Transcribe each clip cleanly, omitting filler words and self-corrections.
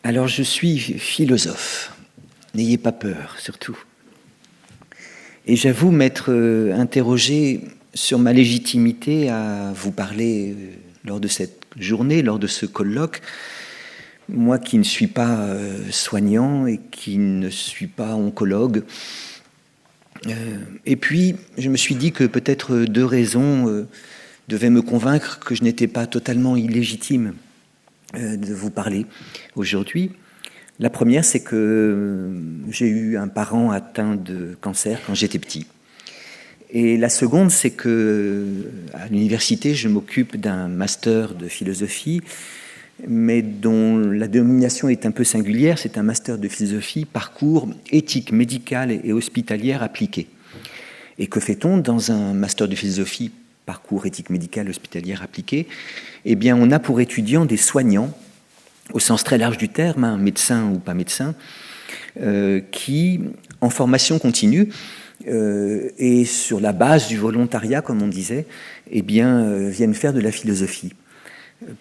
Alors je suis philosophe, n'ayez pas peur surtout. Et j'avoue m'être interrogé sur ma légitimité à vous parler lors de cette journée, lors de ce colloque. Moi qui ne suis pas soignant et qui ne suis pas oncologue. Et puis je me suis dit que peut-être deux raisons devaient me convaincre que je n'étais pas totalement illégitime de vous parler aujourd'hui. La première, c'est que j'ai eu un parent atteint de cancer quand j'étais petit. Et la seconde, c'est que à l'université, je m'occupe d'un master de philosophie, mais dont la dénomination est un peu singulière. C'est un master de philosophie, parcours éthique, médicale et hospitalière appliquée. Et que fait-on dans un master de philosophie, parcours éthique, médicale, hospitalière appliquée? Eh bien, on a pour étudiants des soignants, au sens très large du terme, hein, médecins ou pas médecins, qui, en formation continue, et sur la base du volontariat, comme on disait, eh bien, viennent faire de la philosophie.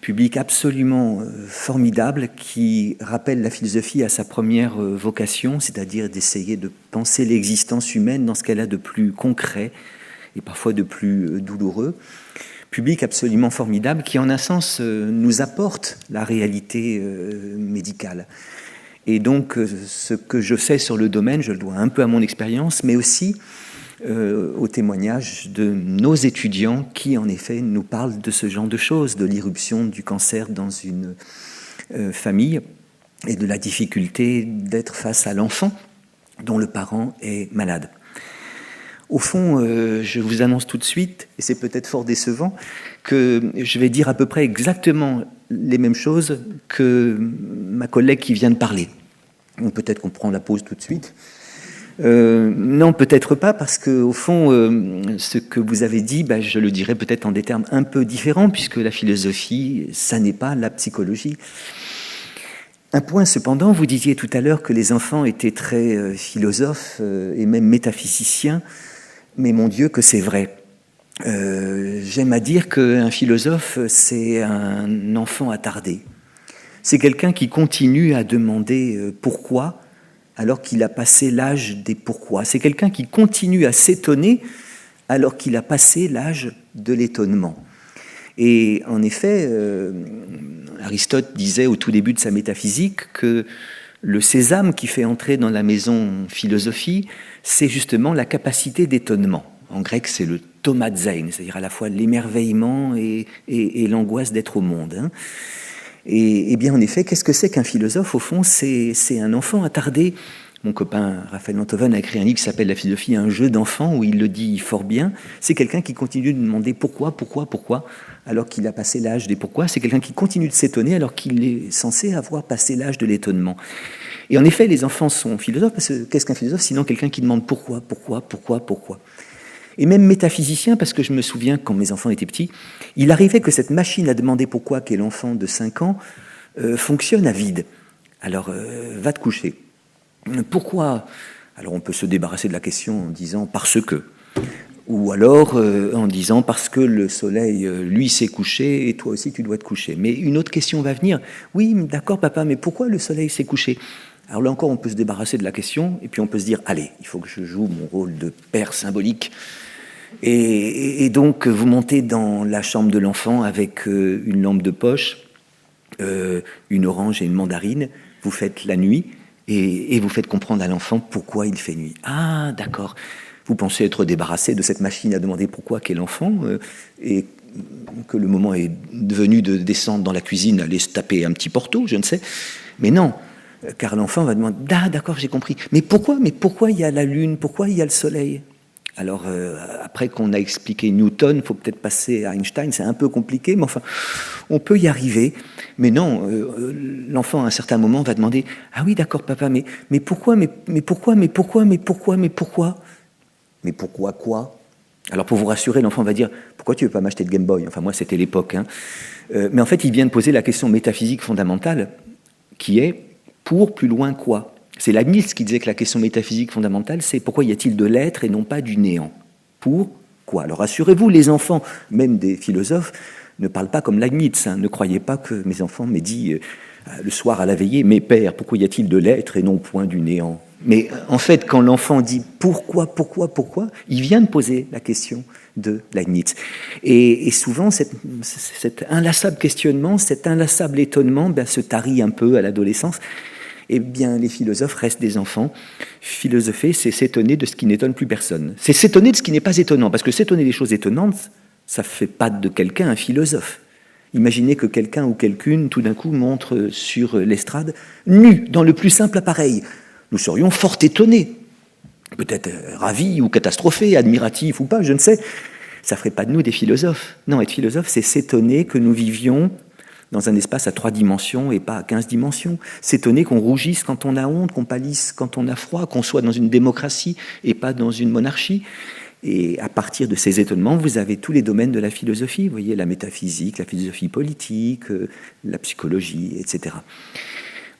Public absolument formidable qui rappelle la philosophie à sa première vocation, c'est-à-dire d'essayer de penser l'existence humaine dans ce qu'elle a de plus concret et parfois de plus douloureux. Public absolument formidable qui, en un sens, nous apporte la réalité médicale. Et donc, ce que je sais sur le domaine, je le dois un peu à mon expérience, mais aussi au témoignage de nos étudiants qui, en effet, nous parlent de ce genre de choses, de l'irruption du cancer dans une famille et de la difficulté d'être face à l'enfant dont le parent est malade. Au fond, je vous annonce tout de suite, et c'est peut-être fort décevant, que je vais dire à peu près exactement les mêmes choses que ma collègue qui vient de parler. Peut-être qu'on prend la pause tout de suite. Non, peut-être pas, parce qu'au fond, ce que vous avez dit, je le dirais peut-être en des termes un peu différents, puisque la philosophie, ça n'est pas la psychologie. Un point cependant, vous disiez tout à l'heure que les enfants étaient très philosophes et même métaphysiciens, mais mon Dieu que c'est vrai. J'aime à dire qu'un philosophe, c'est un enfant attardé. C'est quelqu'un qui continue à demander pourquoi, alors qu'il a passé l'âge des pourquoi. C'est quelqu'un qui continue à s'étonner alors qu'il a passé l'âge de l'étonnement. Et en effet, Aristote disait au tout début de sa métaphysique que le sésame qui fait entrer dans la maison philosophie, c'est justement la capacité d'étonnement. En grec, c'est le tomazein, c'est-à-dire à la fois l'émerveillement et l'angoisse d'être au monde. Hein. Et bien, en effet, qu'est-ce que c'est qu'un philosophe? Au fond, c'est un enfant attardé. Mon copain Raphaël Mantovan a écrit un livre qui s'appelle « La philosophie, un jeu d'enfant » où il le dit fort bien. C'est quelqu'un qui continue de demander pourquoi, alors qu'il a passé l'âge des pourquoi. C'est quelqu'un qui continue de s'étonner alors qu'il est censé avoir passé l'âge de l'étonnement. Et en effet, les enfants sont philosophes, parce que qu'est-ce qu'un philosophe sinon quelqu'un qui demande pourquoi. Et même métaphysicien, parce que je me souviens, quand mes enfants étaient petits, il arrivait que cette machine à demander pourquoi, qu'est l'enfant de 5 ans, fonctionne à vide. Alors, va te coucher. Pourquoi? Alors, on peut se débarrasser de la question en disant « parce que ». Ou alors en disant « parce que le soleil, lui, s'est couché et toi aussi, tu dois te coucher ». Mais une autre question va venir. « Oui, d'accord, papa, mais pourquoi le soleil s'est couché ?» Alors là encore, on peut se débarrasser de la question et puis on peut se dire « allez, il faut que je joue mon rôle de père symbolique ». Et donc, vous montez dans la chambre de l'enfant avec une lampe de poche, une orange et une mandarine. Vous faites la nuit et vous faites comprendre à l'enfant pourquoi il fait nuit. Ah, d'accord. Vous pensez être débarrassé de cette machine à demander pourquoi qu'est l'enfant et que le moment est devenu de descendre dans la cuisine, aller se taper un petit porto, je ne sais. Mais non, car l'enfant va demander « Ah, d'accord, j'ai compris. Mais pourquoi il y a la lune? Pourquoi il y a le soleil ?» Alors, après qu'on a expliqué Newton, il faut peut-être passer à Einstein, c'est un peu compliqué, mais enfin, on peut y arriver. Mais non, l'enfant, à un certain moment, va demander « Ah oui, d'accord, papa, mais pourquoi? Mais pourquoi quoi ?» Alors, pour vous rassurer, l'enfant va dire « Pourquoi tu ne veux pas m'acheter de Game Boy ?» Enfin, moi, c'était l'époque. Hein. Mais en fait, il vient de poser la question métaphysique fondamentale, qui est « Pour plus loin quoi ?» C'est Leibniz qui disait que la question métaphysique fondamentale, c'est pourquoi y a-t-il de l'être et non pas du néant? Pourquoi? Alors rassurez-vous, les enfants, même des philosophes, ne parlent pas comme Leibniz. Hein. Ne croyez pas que mes enfants m'aient dit le soir à la veillée, « Mais père, pourquoi y a-t-il de l'être et non point du néant ?» Mais en fait, quand l'enfant dit « Pourquoi ?» il vient de poser la question de Leibniz. Et souvent, cet inlassable questionnement, cet inlassable étonnement se tarit un peu à l'adolescence. Eh bien, les philosophes restent des enfants. Philosopher, c'est s'étonner de ce qui n'étonne plus personne. C'est s'étonner de ce qui n'est pas étonnant, parce que s'étonner des choses étonnantes, ça ne fait pas de quelqu'un un philosophe. Imaginez que quelqu'un ou quelqu'une, tout d'un coup, montre sur l'estrade, nu, dans le plus simple appareil. Nous serions fort étonnés, peut-être ravis ou catastrophés, admiratifs ou pas, je ne sais. Ça ne ferait pas de nous des philosophes. Non, être philosophe, c'est s'étonner que nous vivions dans un espace à 3 dimensions et pas à 15 dimensions. S'étonner qu'on rougisse quand on a honte, qu'on pâlisse quand on a froid, qu'on soit dans une démocratie et pas dans une monarchie. Et à partir de ces étonnements, vous avez tous les domaines de la philosophie. Vous voyez, la métaphysique, la philosophie politique, la psychologie, etc.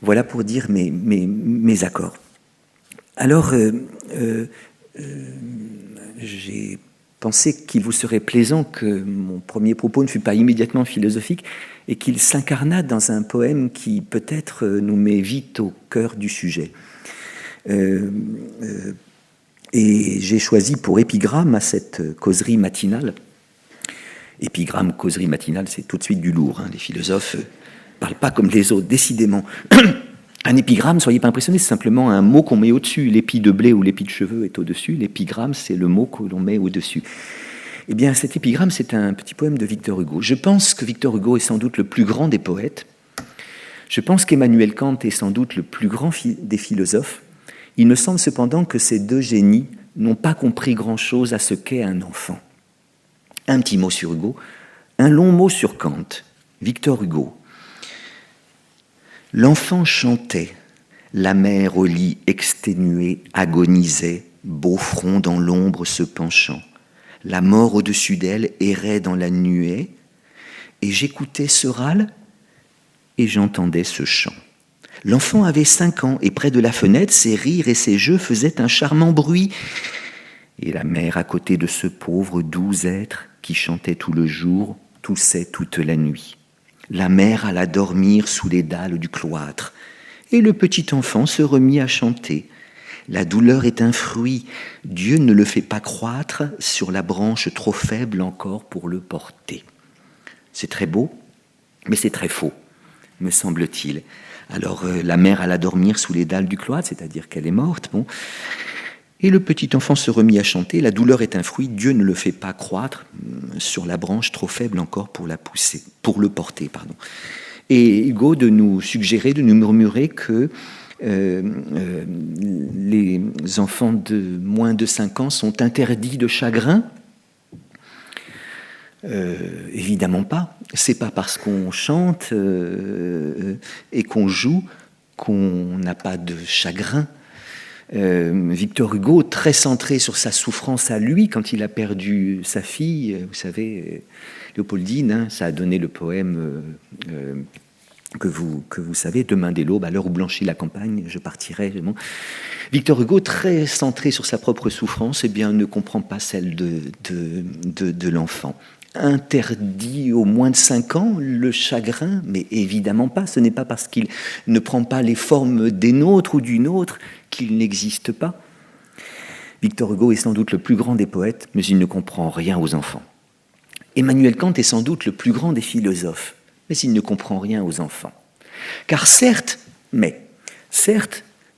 Voilà pour dire mes accords. Alors, j'ai pensé qu'il vous serait plaisant que mon premier propos ne fût pas immédiatement philosophique et qu'il s'incarnât dans un poème qui peut-être nous met vite au cœur du sujet. Et j'ai choisi pour épigramme à cette causerie matinale. Épigramme, causerie matinale, c'est tout de suite du lourd. Les philosophes ne parlent pas comme les autres, décidément. Un épigramme, soyez pas impressionnés, c'est simplement un mot qu'on met au-dessus. L'épi de blé ou l'épi de cheveux est au-dessus. L'épigramme, c'est le mot que l'on met au-dessus. Eh bien, cet épigramme, c'est un petit poème de Victor Hugo. Je pense que Victor Hugo est sans doute le plus grand des poètes. Je pense qu'Emmanuel Kant est sans doute le plus grand des philosophes. Il me semble cependant que ces deux génies n'ont pas compris grand-chose à ce qu'est un enfant. Un petit mot sur Hugo, un long mot sur Kant. Victor Hugo. L'enfant chantait, la mère au lit exténuée agonisait, beau front dans l'ombre se penchant. La mort au-dessus d'elle errait dans la nuée, et j'écoutais ce râle et j'entendais ce chant. L'enfant avait 5 ans, et près de la fenêtre, ses rires et ses jeux faisaient un charmant bruit. Et la mère, à côté de ce pauvre doux être qui chantait tout le jour, toussait toute la nuit. La mère alla dormir sous les dalles du cloître, et le petit enfant se remit à chanter. La douleur est un fruit, Dieu ne le fait pas croître sur la branche trop faible encore pour le porter. C'est très beau, mais c'est très faux, me semble-t-il. Alors la mère alla dormir sous les dalles du cloître, c'est-à-dire qu'elle est morte, bon. Et le petit enfant se remit à chanter. La douleur est un fruit, Dieu ne le fait pas croître sur la branche trop faible encore pour la pousser, pour le porter, pardon. Et Hugo de nous suggérer, de nous murmurer que les enfants de moins de 5 ans sont interdits de chagrin. Évidemment pas. C'est pas parce qu'on chante et qu'on joue qu'on n'a pas de chagrin. Victor Hugo, très centré sur sa souffrance à lui quand il a perdu sa fille, vous savez, Léopoldine, ça a donné le poème que vous savez, Demain dès l'aube, à l'heure où blanchit la campagne, je partirai. Bon. Victor Hugo, très centré sur sa propre souffrance, eh bien, ne comprend pas celle de l'enfant. Interdit aux moins de 5 ans le chagrin, mais évidemment pas. Ce n'est pas parce qu'il ne prend pas les formes des nôtres ou d'une autre qu'il n'existe pas. Victor Hugo est sans doute le plus grand des poètes, mais il ne comprend rien aux enfants. Emmanuel Kant est sans doute le plus grand des philosophes, mais il ne comprend rien aux enfants. Car certes,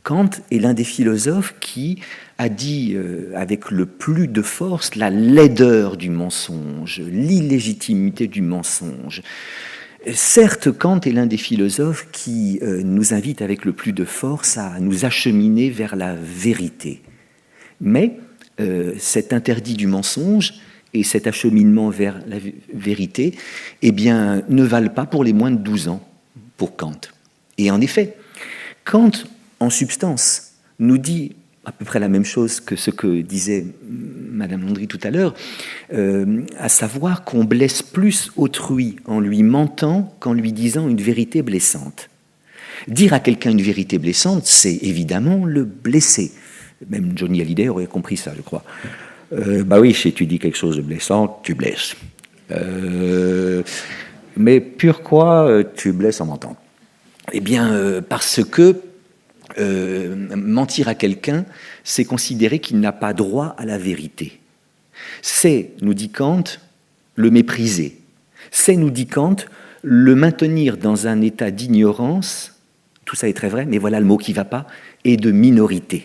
Kant est l'un des philosophes qui a dit avec le plus de force la laideur du mensonge, l'illégitimité du mensonge. Certes, Kant est l'un des philosophes qui nous invite avec le plus de force à nous acheminer vers la vérité. Mais cet interdit du mensonge et cet acheminement vers la vérité, eh bien, ne valent pas pour les moins de 12 ans, pour Kant. Et en effet, Kant, en substance, nous dit à peu près la même chose que ce que disait Madame Landry tout à l'heure, à savoir qu'on blesse plus autrui en lui mentant qu'en lui disant une vérité blessante. Dire à quelqu'un une vérité blessante, c'est évidemment le blesser. Même Johnny Hallyday aurait compris ça, je crois. Bah oui, si tu dis quelque chose de blessant, tu blesses. Mais pourquoi tu blesses en mentant ? Eh bien, parce que mentir à quelqu'un, c'est considérer qu'il n'a pas droit à la vérité. C'est, nous dit Kant, le mépriser. C'est, nous dit Kant, le maintenir dans un état d'ignorance, tout ça est très vrai, mais voilà le mot qui ne va pas, et de minorité.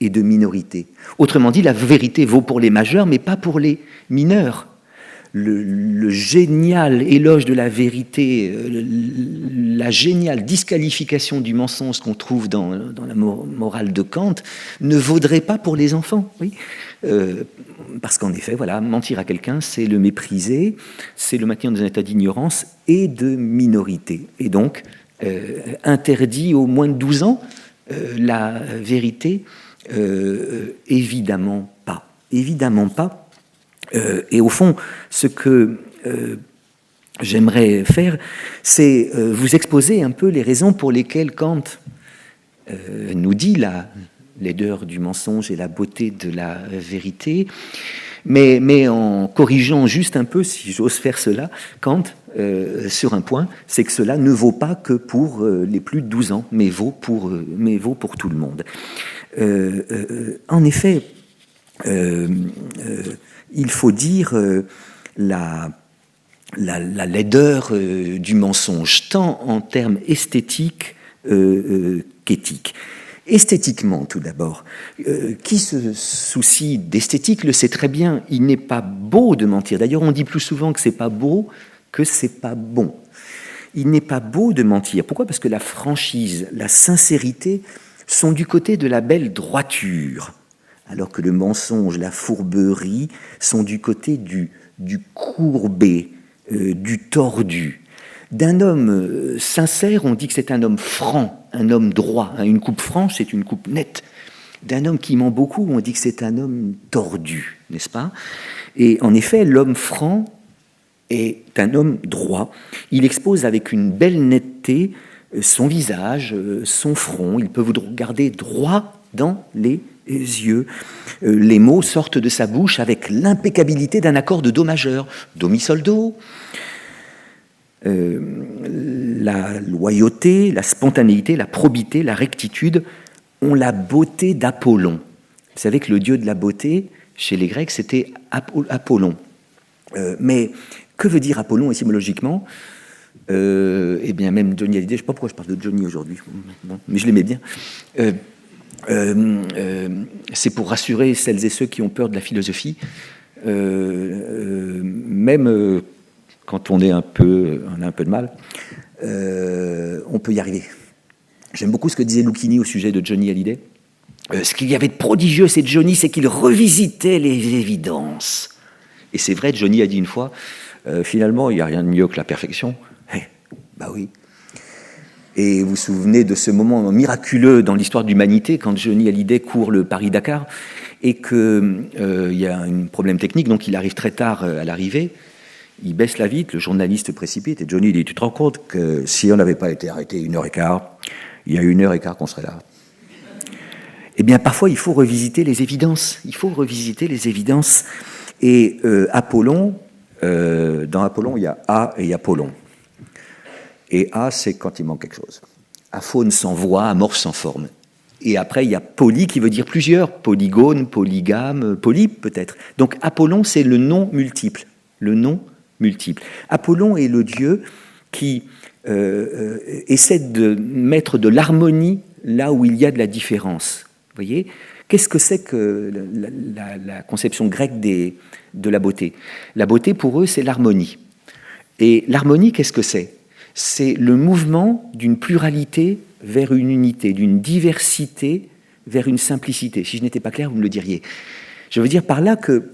Et de minorité. Autrement dit, la vérité vaut pour les majeurs, mais pas pour les mineurs. Le génial éloge de la vérité, la géniale disqualification du mensonge qu'on trouve dans la morale de Kant ne vaudrait pas pour les enfants. Oui. Parce qu'en effet, voilà, mentir à quelqu'un, c'est le mépriser, c'est le maintenir dans un état d'ignorance et de minorité. Et donc, interdit aux moins de 12 ans la vérité, évidemment pas. Évidemment pas. Et au fond, ce que j'aimerais faire, c'est vous exposer un peu les raisons pour lesquelles Kant nous dit la laideur du mensonge et la beauté de la vérité, mais en corrigeant juste un peu, si j'ose faire cela, Kant, sur un point, c'est que cela ne vaut pas que pour les plus de 12 ans, mais vaut pour tout le monde. En effet, il faut dire la laideur du mensonge, tant en termes esthétiques qu'éthiques. Esthétiquement, tout d'abord, qui se soucie d'esthétique le sait très bien, il n'est pas beau de mentir. D'ailleurs, on dit plus souvent que c'est pas beau que c'est pas bon. Il n'est pas beau de mentir. Pourquoi ? Parce que la franchise, la sincérité sont du côté de la belle droiture, alors que le mensonge, la fourberie sont du côté du courbé, du tordu. D'un homme sincère, on dit que c'est un homme franc, un homme droit. Une coupe franche, c'est une coupe nette. D'un homme qui ment beaucoup, on dit que c'est un homme tordu, n'est-ce pas ? Et en effet, l'homme franc est un homme droit. Il expose avec une belle netteté son visage, son front. Il peut vous regarder droit dans les yeux. Les mots sortent de sa bouche avec l'impeccabilité d'un accord de do majeur. Do, mi, sol, do. La loyauté, la spontanéité, la probité, la rectitude ont la beauté d'Apollon. Vous savez que le dieu de la beauté, chez les Grecs, c'était Apollon. Mais que veut dire Apollon étymologiquement ? Eh bien, même Johnny Hallyday, je ne sais pas pourquoi je parle de Johnny aujourd'hui, bon, mais je l'aimais bien. C'est pour rassurer celles et ceux qui ont peur de la philosophie, même quand on a un peu de mal, on peut y arriver. J'aime beaucoup ce que disait Lucchini au sujet de Johnny Hallyday. Ce qu'il y avait de prodigieux, c'est Johnny, c'est qu'il revisitait les évidences. Et c'est vrai, Johnny a dit une fois, finalement, il n'y a rien de mieux que la perfection. Bah oui. Et vous vous souvenez de ce moment miraculeux dans l'histoire de l'humanité, quand Johnny Hallyday court le Paris-Dakar, et qu'il y a un problème technique, donc il arrive très tard à l'arrivée, il baisse la vitre, le journaliste précipite, et Johnny dit « Tu te rends compte que si on n'avait pas été arrêté 1h15, il y a 1h15 qu'on serait là ?» Eh bien, parfois, il faut revisiter les évidences. Il faut revisiter les évidences. Et Apollon, dans Apollon, il y a A et Apollon. Et A, c'est quand il manque quelque chose. Aphone sans voix, amorphe sans forme. Et après, il y a poly qui veut dire plusieurs. Polygone, polygame, polype peut-être. Donc Apollon, c'est le nom multiple. Le nom multiple. Apollon est le dieu qui essaie de mettre de l'harmonie là où il y a de la différence. Vous voyez ? Qu'est-ce que c'est que la conception grecque de la beauté ? La beauté, pour eux, c'est l'harmonie. Et l'harmonie, qu'est-ce que c'est ? C'est le mouvement d'une pluralité vers une unité, d'une diversité vers une simplicité. Si je n'étais pas clair, vous me le diriez. Je veux dire par là que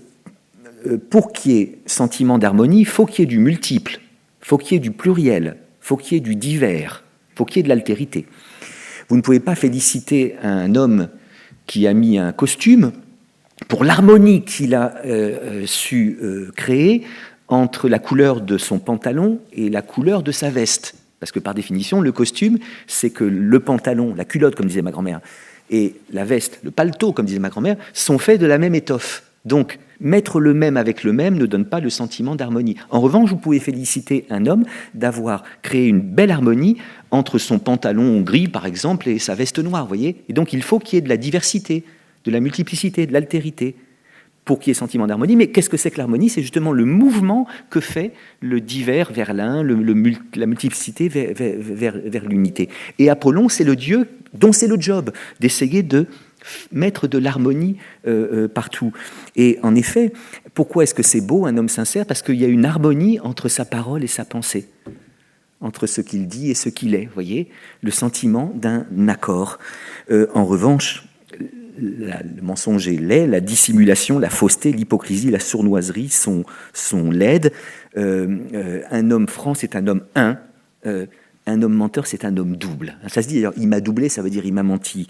pour qu'il y ait sentiment d'harmonie, il faut qu'il y ait du multiple, il faut qu'il y ait du pluriel, il faut qu'il y ait du divers, il faut qu'il y ait de l'altérité. Vous ne pouvez pas féliciter un homme qui a mis un costume pour l'harmonie qu'il a su créer entre la couleur de son pantalon et la couleur de sa veste. Parce que par définition, le costume, c'est que le pantalon, la culotte, comme disait ma grand-mère, et la veste, le paletot, comme disait ma grand-mère, sont faits de la même étoffe. Donc, mettre le même avec le même ne donne pas le sentiment d'harmonie. En revanche, vous pouvez féliciter un homme d'avoir créé une belle harmonie entre son pantalon gris, par exemple, et sa veste noire, vous voyez. Et donc, il faut qu'il y ait de la diversité, de la multiplicité, de l'altérité, pour qu'il y ait sentiment d'harmonie. Mais qu'est-ce que c'est que l'harmonie? C'est justement le mouvement que fait le divers vers l'un, la multiplicité vers l'unité. Et Apollon, c'est le dieu dont c'est le job, d'essayer de mettre de l'harmonie partout. Et en effet, pourquoi est-ce que c'est beau, un homme sincère? Parce qu'il y a une harmonie entre sa parole et sa pensée, entre ce qu'il dit et ce qu'il est, voyez, le sentiment d'un accord. En revanche, le mensonge est laid, la dissimulation, la fausseté, l'hypocrisie, la sournoiserie sont laides. Un homme franc, c'est un homme un homme menteur, c'est un homme double. Ça se dit d'ailleurs, il m'a doublé, ça veut dire il m'a menti.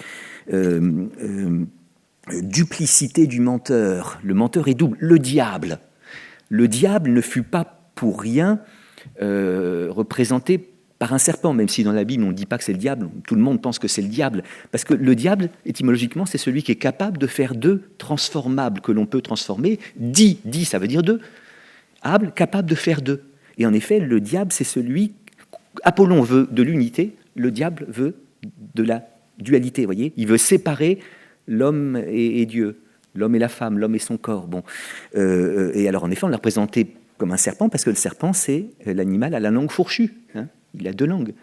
Duplicité du menteur. Le menteur est double. Le diable ne fut pas pour rien représenté par un serpent, même si dans la Bible on ne dit pas que c'est le diable, tout le monde pense que c'est le diable, parce que le diable, étymologiquement, c'est celui qui est capable de faire deux transformables que l'on peut transformer. Dit, ça veut dire deux. Able, capable de faire deux. Et en effet, le diable, c'est celui... Apollon veut de l'unité, le diable veut de la dualité, vous voyez. Il veut séparer l'homme et Dieu, l'homme et la femme, l'homme et son corps. Bon. Et alors, en effet, on l'a représenté comme un serpent, parce que le serpent, c'est l'animal à la langue fourchue. Hein. Il a deux langues.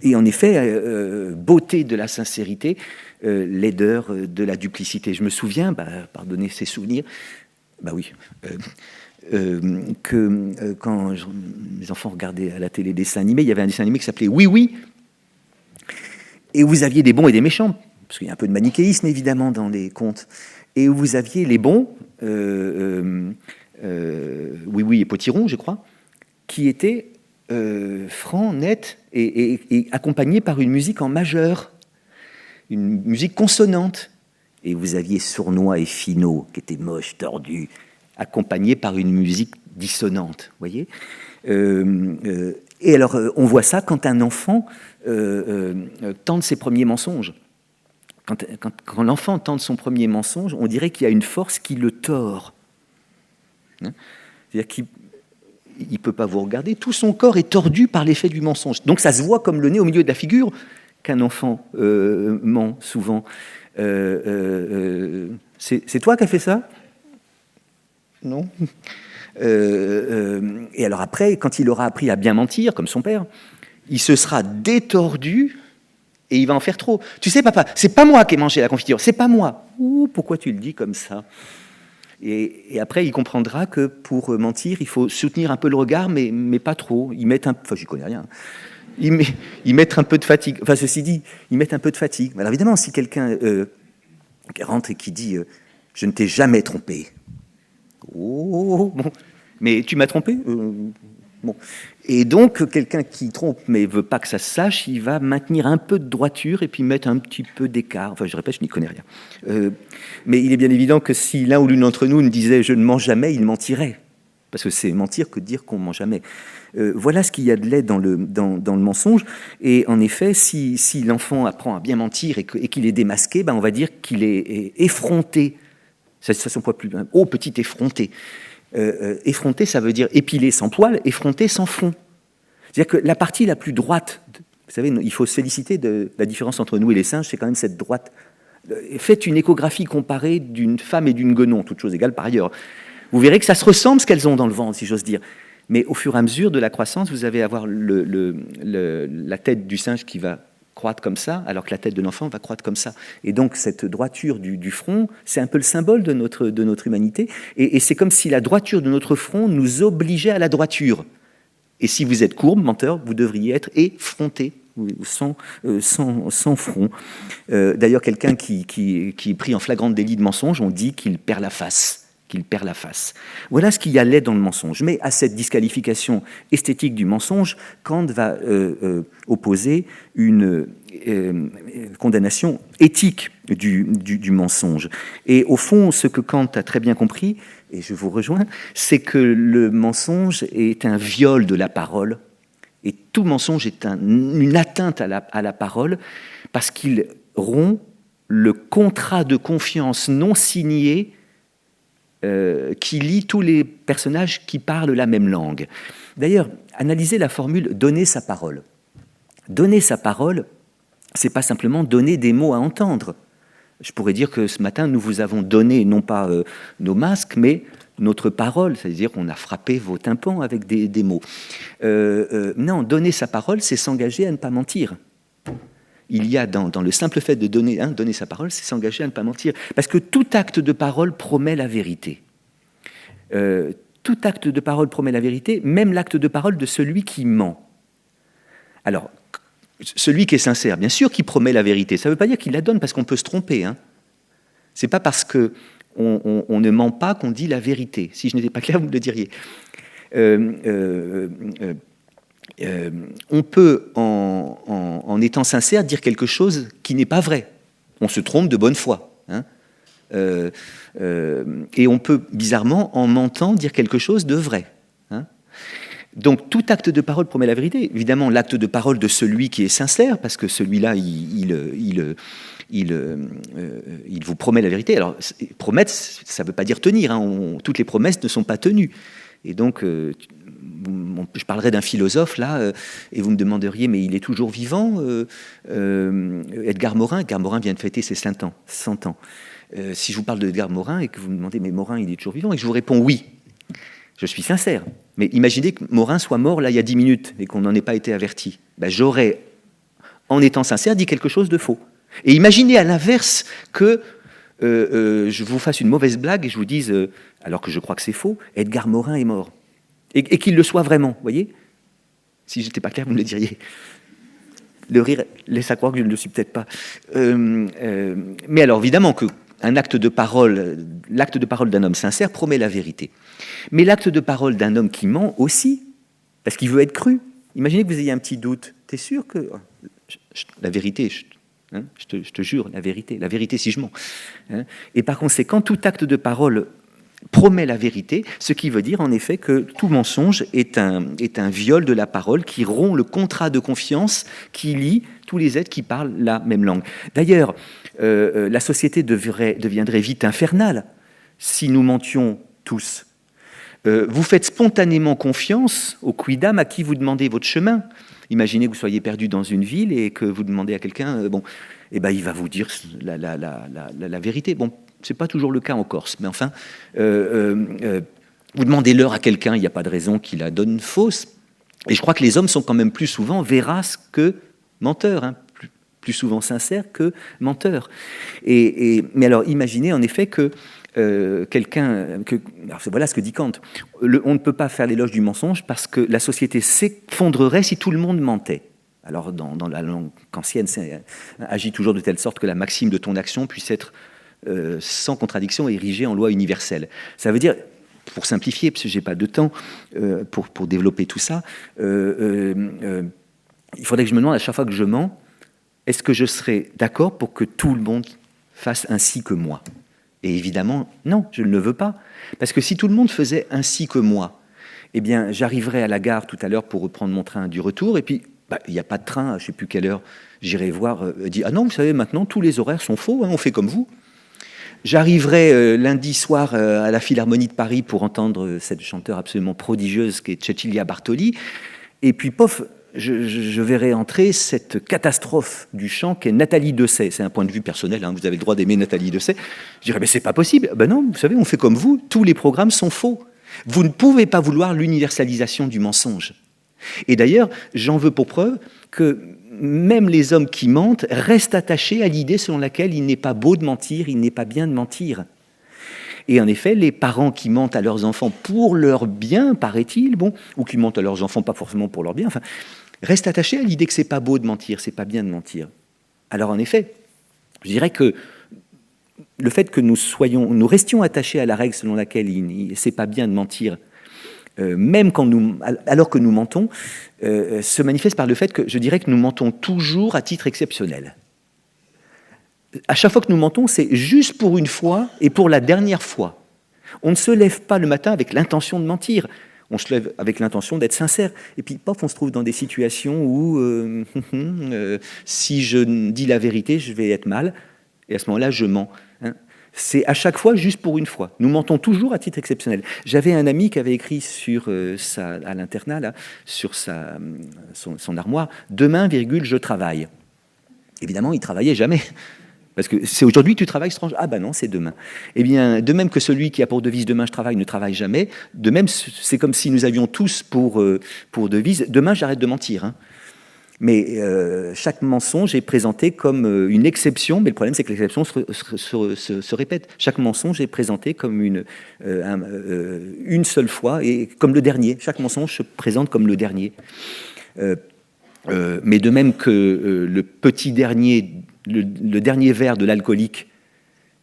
Et en effet, beauté de la sincérité, laideur de la duplicité. Je me souviens, pardonnez ces souvenirs, que quand mes enfants regardaient à la télé des dessins animés, il y avait un dessin animé qui s'appelait Oui Oui, et vous aviez des bons et des méchants, parce qu'il y a un peu de manichéisme évidemment dans les contes, et où vous aviez les bons, Oui Oui et Potiron, je crois, qui étaient francs, nets, et accompagnés par une musique en majeur, une musique consonante. Et vous aviez Sournois et Finot, qui étaient moches, tordus, accompagnés par une musique dissonante, voyez. Et alors, on voit ça quand un enfant tente ses premiers mensonges. Quand l'enfant tente son premier mensonge, on dirait qu'il y a une force qui le tord. Hein? C'est-à-dire qu'il ne peut pas vous regarder, tout son corps est tordu par l'effet du mensonge. Donc ça se voit comme le nez au milieu de la figure qu'un enfant ment souvent. C'est toi qui as fait ça? Non. Et alors après, quand il aura appris à bien mentir, comme son père, il se sera détordu et il va en faire trop. Tu sais, papa, c'est pas moi qui ai mangé la confiture, c'est pas moi. Ouh, pourquoi tu le dis comme ça? Et après, il comprendra que pour mentir, il faut soutenir un peu le regard, mais pas trop. Ils mettent enfin, j'y connais rien. Ils mettent un peu de fatigue. Enfin, ceci dit, ils mettent un peu de fatigue. Alors évidemment, si quelqu'un rentre et qui dit « Je ne t'ai jamais trompé », oh, bon. Mais tu m'as trompé bon. Et donc, quelqu'un qui trompe mais veut pas que ça se sache, il va maintenir un peu de droiture et puis mettre un petit peu d'écart. Enfin, je répète, je n'y connais rien. Mais il est bien évident que si l'un ou l'une d'entre nous ne disait « je ne mens jamais », il mentirait. Parce que c'est mentir que de dire qu'on ne ment jamais. Voilà ce qu'il y a de laid dans le mensonge. Et en effet, si l'enfant apprend à bien mentir et qu'il est démasqué, on va dire qu'il est effronté. Ça s'emploie plus. Oh, petit effronté. Effronté, ça veut dire épilé sans poil, effronté sans front. C'est-à-dire que la partie la plus droite, vous savez, il faut se féliciter de la différence entre nous et les singes, c'est quand même cette droite. Faites une échographie comparée d'une femme et d'une guenon, toutes choses égales par ailleurs. Vous verrez que ça se ressemble ce qu'elles ont dans le ventre, si j'ose dire. Mais au fur et à mesure de la croissance, vous allez avoir la tête du singe qui va croître comme ça, alors que la tête de l'enfant va croître comme ça. Et donc cette droiture du front, c'est un peu le symbole de notre humanité. Et c'est comme si la droiture de notre front nous obligeait à la droiture. Et si vous êtes courbe, menteur, vous devriez être effronté, sans front. D'ailleurs, quelqu'un qui est pris en flagrant délit de mensonge, on dit qu'il perd la face. Voilà ce qu'il y a laid dans le mensonge. Mais à cette disqualification esthétique du mensonge, Kant va opposer une condamnation éthique du mensonge. Et au fond, ce que Kant a très bien compris, et je vous rejoins, c'est que le mensonge est un viol de la parole, et tout mensonge est une atteinte à la parole, parce qu'il rompt le contrat de confiance non signé qui lie tous les personnages qui parlent la même langue. D'ailleurs, analysez la formule « donner sa parole ». Donner sa parole, c'est pas simplement donner des mots à entendre. Je pourrais dire que ce matin, nous vous avons donné non pas nos masques, mais notre parole, c'est-à-dire qu'on a frappé vos tympans avec des mots. Non, donner sa parole, c'est s'engager à ne pas mentir. Il y a dans le simple fait de donner sa parole, c'est s'engager à ne pas mentir. Parce que tout acte de parole promet la vérité. Tout acte de parole promet la vérité, même l'acte de parole de celui qui ment. Alors, celui qui est sincère, bien sûr, qui promet la vérité. Ça ne veut pas dire qu'il la donne, parce qu'on peut se tromper. C'est pas parce qu'on ne ment pas qu'on dit la vérité. Si je n'étais pas clair, vous me le diriez. On peut, en étant sincère, dire quelque chose qui n'est pas vrai. On se trompe de bonne foi. Et on peut, bizarrement, en mentant, dire quelque chose de vrai. Donc, tout acte de parole promet la vérité. Évidemment, l'acte de parole de celui qui est sincère, parce que celui-là, il vous promet la vérité. Alors, promettre, ça ne veut pas dire tenir. Toutes les promesses ne sont pas tenues. Et donc, je parlerai d'un philosophe, là, et vous me demanderiez, mais il est toujours vivant, Edgar Morin. Edgar Morin vient de fêter ses 100 ans. Si je vous parle d'Edgar Morin et que vous me demandez, mais Morin, il est toujours vivant, et que je vous réponds oui, je suis sincère. Mais imaginez que Morin soit mort là il y a 10 minutes et qu'on n'en ait pas été averti. J'aurais, en étant sincère, dit quelque chose de faux. Et imaginez à l'inverse que je vous fasse une mauvaise blague et je vous dise, alors que je crois que c'est faux, Edgar Morin est mort. Et qu'il le soit vraiment, vous voyez ? Si je n'étais pas clair, vous me le diriez. Le rire laisse à croire que je ne le suis peut-être pas. Mais alors, évidemment que l'acte de parole d'un homme sincère promet la vérité. Mais l'acte de parole d'un homme qui ment aussi, parce qu'il veut être cru. Imaginez que vous ayez un petit doute. T'es sûr que... La vérité, je te jure, la vérité si je mens. Et par conséquent, tout acte de parole promet la vérité, ce qui veut dire en effet que tout mensonge est un viol de la parole qui rompt le contrat de confiance qui lie tous les êtres qui parlent la même langue. D'ailleurs, la société deviendrait vite infernale si nous mentions tous. Vous faites spontanément confiance au quidam à qui vous demandez votre chemin. Imaginez que vous soyez perdu dans une ville et que vous demandez à quelqu'un, il va vous dire la vérité. Bon, c'est pas toujours le cas en Corse, mais enfin, vous demandez l'heure à quelqu'un, il n'y a pas de raison qu'il la donne fausse. Et je crois que les hommes sont quand même plus souvent véraces que menteurs, plus souvent sincères que menteurs. Mais alors, imaginez en effet que voilà ce que dit Kant. On ne peut pas faire l'éloge du mensonge parce que la société s'effondrerait si tout le monde mentait. Alors, dans la langue kantienne, agit toujours de telle sorte que la maxime de ton action puisse être sans contradiction érigée en loi universelle. Ça veut dire, pour simplifier, parce que je n'ai pas de temps pour développer tout ça, il faudrait que je me demande à chaque fois que je mens, est-ce que je serais d'accord pour que tout le monde fasse ainsi que moi ? Et évidemment, non, je ne le veux pas. Parce que si tout le monde faisait ainsi que moi, eh bien, j'arriverais à la gare tout à l'heure pour reprendre mon train du retour, et puis, il n'y a pas de train, je ne sais plus quelle heure, j'irai voir, dit, ah non, vous savez, maintenant, tous les horaires sont faux, on fait comme vous. J'arriverai lundi soir à la Philharmonie de Paris pour entendre cette chanteuse absolument prodigieuse qui est Cecilia Bartoli, et puis, pof, je verrai entrer cette catastrophe du chant qu'est Nathalie Dessay. C'est un point de vue personnel, vous avez le droit d'aimer Nathalie Dessay. Je dirais, mais c'est pas possible. Non, vous savez, on fait comme vous, tous les programmes sont faux. Vous ne pouvez pas vouloir l'universalisation du mensonge. Et d'ailleurs, j'en veux pour preuve que même les hommes qui mentent restent attachés à l'idée selon laquelle il n'est pas beau de mentir, il n'est pas bien de mentir. Et en effet, les parents qui mentent à leurs enfants pour leur bien, paraît-il, ou qui mentent à leurs enfants pas forcément pour leur bien, restent attachés à l'idée que c'est pas beau de mentir, c'est pas bien de mentir. Alors en effet, je dirais que le fait que nous restions attachés à la règle selon laquelle c'est pas bien de mentir, même alors que nous mentons, se manifeste par le fait que je dirais que nous mentons toujours à titre exceptionnel. À chaque fois que nous mentons, c'est juste pour une fois et pour la dernière fois. On ne se lève pas le matin avec l'intention de mentir. On se lève avec l'intention d'être sincère. Et puis, paf, on se trouve dans des situations où si je dis la vérité, je vais être mal. et à ce moment-là, je mens. Hein. C'est à chaque fois juste pour une fois. Nous mentons toujours à titre exceptionnel. J'avais un ami qui avait écrit sur à l'internat, là, sur son armoire, « Demain, virgule, je travaille ». Évidemment, il travaillait jamais. Parce que c'est aujourd'hui que tu travailles, strange. Ah ben non, c'est demain. Eh bien, de même que celui qui a pour devise « Demain, je travaille » ne travaille jamais, de même, c'est comme si nous avions tous pour devise « Demain, j'arrête de mentir hein ». Mais chaque mensonge est présenté comme une exception, mais le problème c'est que l'exception se répète. Chaque mensonge est présenté comme une seule fois et comme le dernier. Chaque mensonge se présente comme le dernier. Mais de même que le petit dernier, le dernier verre de l'alcoolique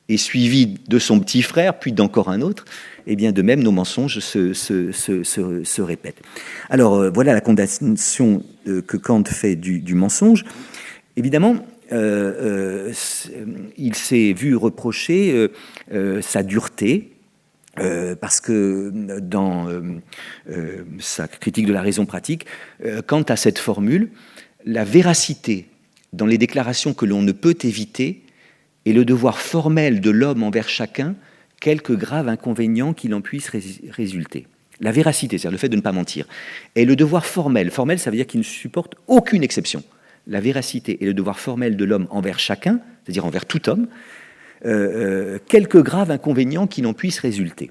est suivi de son petit frère, puis d'encore un autre, et bien de même nos mensonges se répètent. Alors voilà la condamnation que Kant fait du mensonge. Évidemment, il s'est vu reprocher sa dureté, parce que dans sa critique de la raison pratique, Kant a cette formule, la véracité dans les déclarations que l'on ne peut éviter est le devoir formel de l'homme envers chacun, quelque grave inconvénient qu'il en puisse résulter. La véracité, c'est-à-dire le fait de ne pas mentir, est le devoir formel. Formel, ça veut dire qu'il ne supporte aucune exception. La véracité est le devoir formel de l'homme envers chacun, c'est-à-dire envers tout homme, quelque grave inconvénient qu'il en puisse résulter.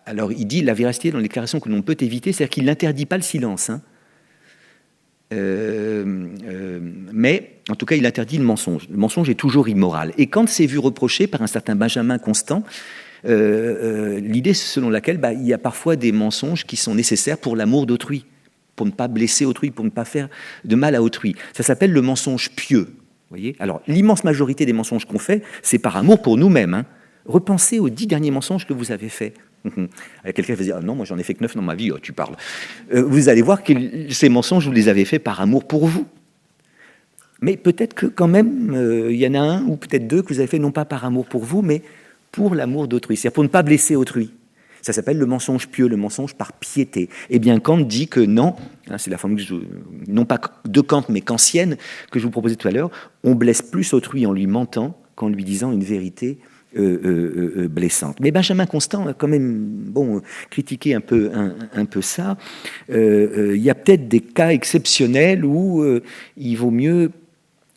Alors, il dit la véracité dans les déclarations que l'on peut éviter, c'est-à-dire qu'il n'interdit pas le silence, hein. Mais en tout cas il interdit le mensonge. Le mensonge est toujours immoral. Et quand c'est vu reproché par un certain Benjamin Constant, l'idée selon laquelle il y a parfois des mensonges qui sont nécessaires pour l'amour d'autrui, pour ne pas blesser autrui, pour ne pas faire de mal à autrui. Ça s'appelle le mensonge pieux. Voyez. Alors l'immense majorité des mensonges qu'on fait, c'est par amour pour nous-mêmes. Hein. Repensez aux 10 derniers mensonges que vous avez faits. Quelqu'un va dire ah non, moi j'en ai fait que 9 dans ma vie, oh, tu parles. Vous allez voir que ces mensonges, vous les avez faits par amour pour vous. Mais peut-être que quand même, il y en a un ou peut-être deux que vous avez fait non pas par amour pour vous, mais pour l'amour d'autrui, c'est-à-dire pour ne pas blesser autrui. Ça s'appelle le mensonge pieux, le mensonge par piété. Eh bien, Kant dit que non, hein, c'est la formule non pas de Kant, mais kantienne, que je vous proposais tout à l'heure, on blesse plus autrui en lui mentant qu'en lui disant une vérité blessante. Mais Benjamin Constant a quand même critiqué un peu ça. Il y a peut-être des cas exceptionnels où il vaut mieux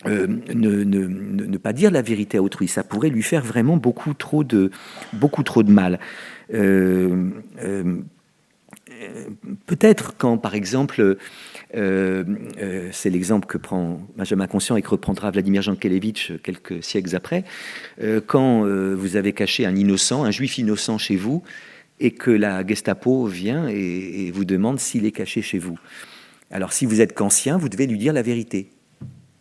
ne pas dire la vérité à autrui. Ça pourrait lui faire vraiment beaucoup trop de mal. Peut-être quand, par exemple, c'est l'exemple que prend Benjamin Constant et que reprendra Vladimir Jankélévitch quelques siècles après, quand vous avez caché un innocent, un juif innocent chez vous, et que la Gestapo vient et vous demande s'il est caché chez vous. Alors si vous êtes kantien, vous devez lui dire la vérité,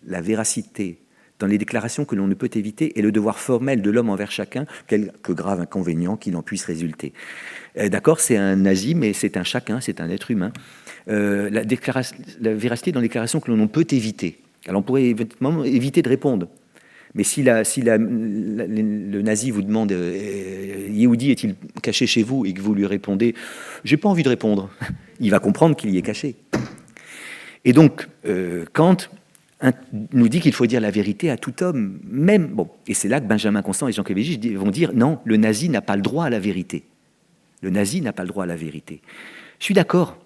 la véracité, dans les déclarations que l'on ne peut éviter, et le devoir formel de l'homme envers chacun, quelque grave inconvénient qu'il en puisse résulter. D'accord, c'est un nazi, mais c'est un chacun, c'est un être humain. La véracité dans les déclarations que l'on ne peut éviter. Alors on pourrait éventuellement éviter de répondre. Mais si le nazi vous demande Yehudi est-il caché chez vous et que vous lui répondez j'ai pas envie de répondre, il va comprendre qu'il y est caché. Et donc Kant nous dit qu'il faut dire la vérité à tout homme, même et c'est là que Benjamin Constant et Jean Jankélévitch vont dire non, le nazi n'a pas le droit à la vérité. Le nazi n'a pas le droit à la vérité. Je suis d'accord.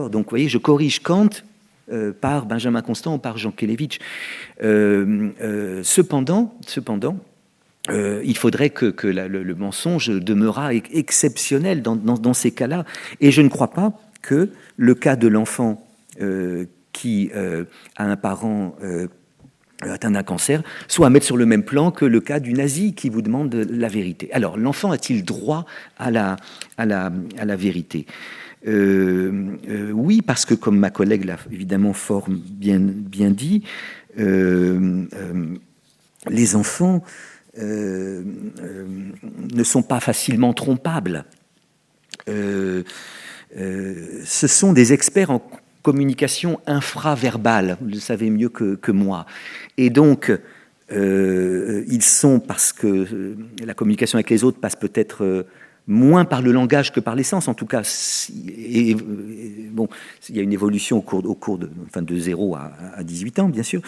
Donc, vous voyez, je corrige Kant par Benjamin Constant ou par Jean Jankélévitch. Cependant, il faudrait que le mensonge demeurât exceptionnel dans ces cas-là. Et je ne crois pas que le cas de l'enfant qui a un parent atteint d'un cancer soit à mettre sur le même plan que le cas du nazi qui vous demande la vérité. Alors, l'enfant a-t-il droit à la vérité ? Oui, parce que comme ma collègue l'a évidemment fort bien dit, les enfants ne sont pas facilement trompables. Ce sont des experts en communication infraverbale, vous le savez mieux que moi. Et donc, ils sont, parce que la communication avec les autres passe peut-être moins par le langage que par les sens, en tout cas. Bon, il y a une évolution au cours de 0 à 18 ans, bien sûr.